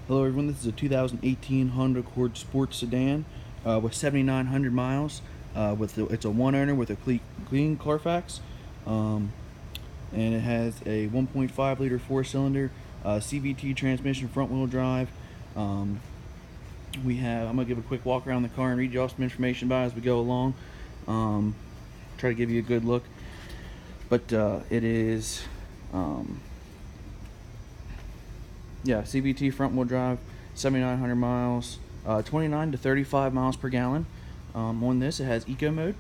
Hello everyone, this is a 2018 Honda Accord Sport Sedan with 7,900 miles. It's a one owner with a clean Carfax, and it has a 1.5 liter 4-cylinder CVT transmission, front wheel drive. I'm gonna give a quick walk around the car and read you all some information about it as we go along. Try to give you a good look, but it is CVT front wheel drive, 7,900 miles, 29 to 35 miles per gallon. On this, it has eco mode,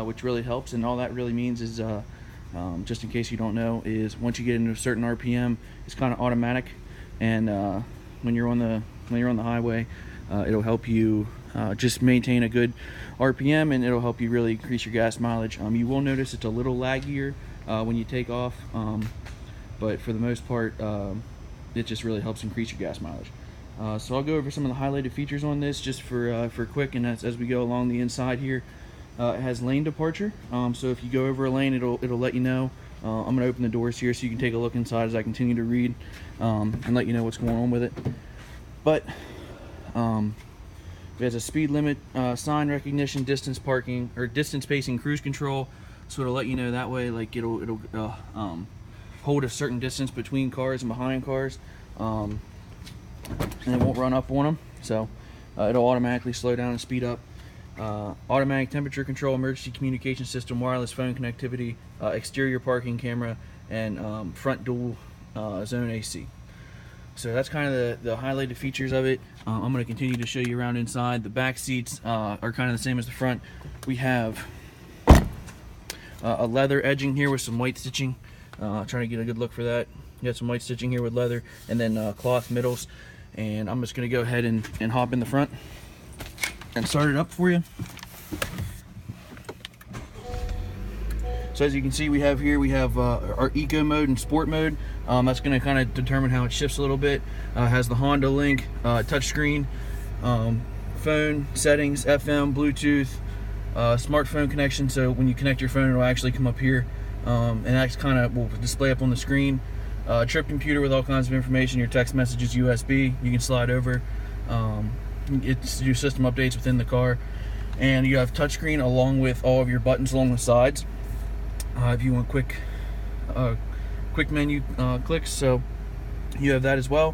which really helps, and all that really means is, just in case you don't know, is once you get into a certain RPM, it's kind of automatic, and when you're on the highway, it'll help you just maintain a good RPM, and it'll help you really increase your gas mileage. You will notice it's a little laggier when you take off, but for the most part, it just really helps increase your gas mileage. So I'll go over some of the highlighted features on this just for quick, and as we go along the inside here. It has lane departure, so if you go over a lane, it'll let you know. I'm going to open the doors here so you can take a look inside as I continue to read, and let you know what's going on with it. But it has a speed limit, sign recognition, distance parking, or distance pacing cruise control, so it'll let you know that way, like it'll hold a certain distance between cars and behind cars, and it won't run up on them, so it'll automatically slow down and speed up. Automatic temperature control, emergency communication system, wireless phone connectivity, exterior parking camera, and front dual zone AC. So that's kind of the highlighted features of it. I'm going to continue to show you around inside. The back seats are kind of the same as the front. We have a leather edging here with some white stitching. Trying to get a good look for that. You got some white stitching here with leather, and then cloth middles. And I'm just going to go ahead and hop in the front and start it up for you. So as you can see, we have our eco mode and sport mode. That's going to kind of determine how it shifts a little bit. Has the Honda Link touchscreen, phone settings, FM, Bluetooth, smartphone connection. So when you connect your phone, it'll actually come up here, and that kind of will display up on the screen. Trip computer with all kinds of information, your text messages, USB. You can slide over. It's do system updates within the car, and you have touchscreen along with all of your buttons along the sides. If you want quick menu clicks, so you have that as well.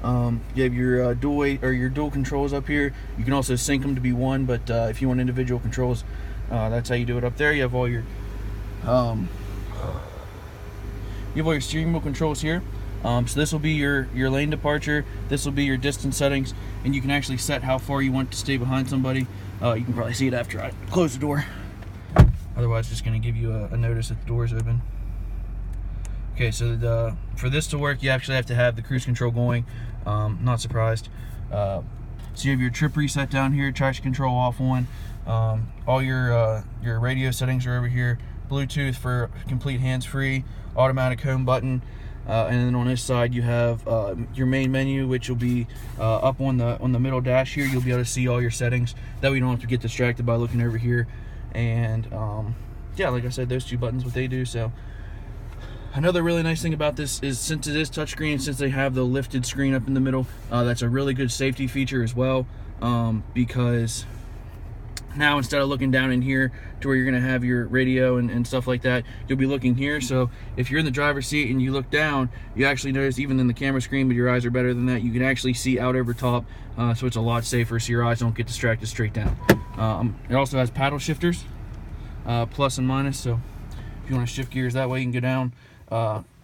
You have your dual controls up here. You can also sync them to be one, but if you want individual controls, that's how you do it up there. You have all your steering wheel controls here. So this will be your lane departure. This will be your distance settings, and you can actually set how far you want to stay behind somebody. You can probably see it after I close the door. Otherwise, it's just going to give you a notice that the door is open. Okay, so for this to work, you actually have to have the cruise control going. Not surprised. So you have your trip reset down here, traction control off on. All your radio settings are over here. Bluetooth for complete hands-free, automatic home button, and then on this side you have your main menu, which will be up on the middle dash here. You'll be able to see all your settings. That way you don't have to get distracted by looking over here. And yeah, like I said, those two buttons, what they do. So another really nice thing about this is, since it is touchscreen, since they have the lifted screen up in the middle, that's a really good safety feature as well, because now instead of looking down in here to where you're going to have your radio and stuff like that, you'll be looking here. So if you're in the driver's seat and you look down, you actually notice, even in the camera screen, but your eyes are better than that, you can actually see out over top, so it's a lot safer, so your eyes don't get distracted straight down. It also has paddle shifters, plus and minus, so if you want to shift gears that way, you can go down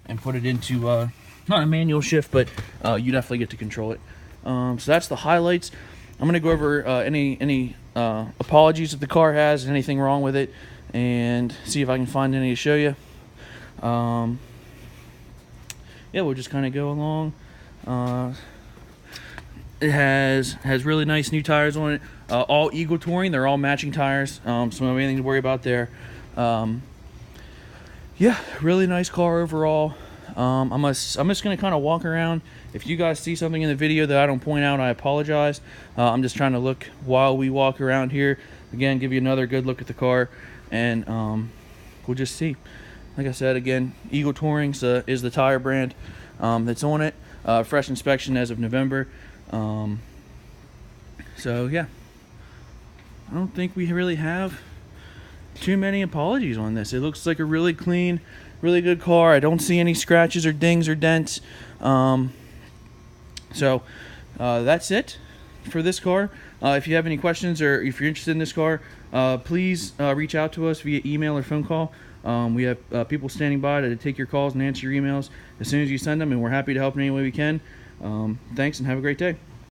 and put it into not a manual shift, but you definitely get to control it. So that's the highlights. I'm going to go over any apologies if the car has anything wrong with it, and see if I can find any to show you. Yeah, we'll just kind of go along. It has really nice new tires on it, all Eagle Touring. They're all matching tires, so don't have anything to worry about there. Yeah, really nice car overall. I'm just going to kind of walk around. If you guys see something in the video that I don't point out, I apologize. I'm just trying to look while we walk around here. Again, give you another good look at the car, and we'll just see. Like I said, again, Eagle Touring is the tire brand that's on it. Fresh inspection as of November. So yeah, I don't think we really have too many apologies on this. It looks like a really clean, really good car. I don't see any scratches or dings or dents. So that's it for this car. If you have any questions or if you're interested in this car, please reach out to us via email or phone call. We have people standing by to take your calls and answer your emails as soon as you send them, and we're happy to help in any way we can. Thanks, and have a great day.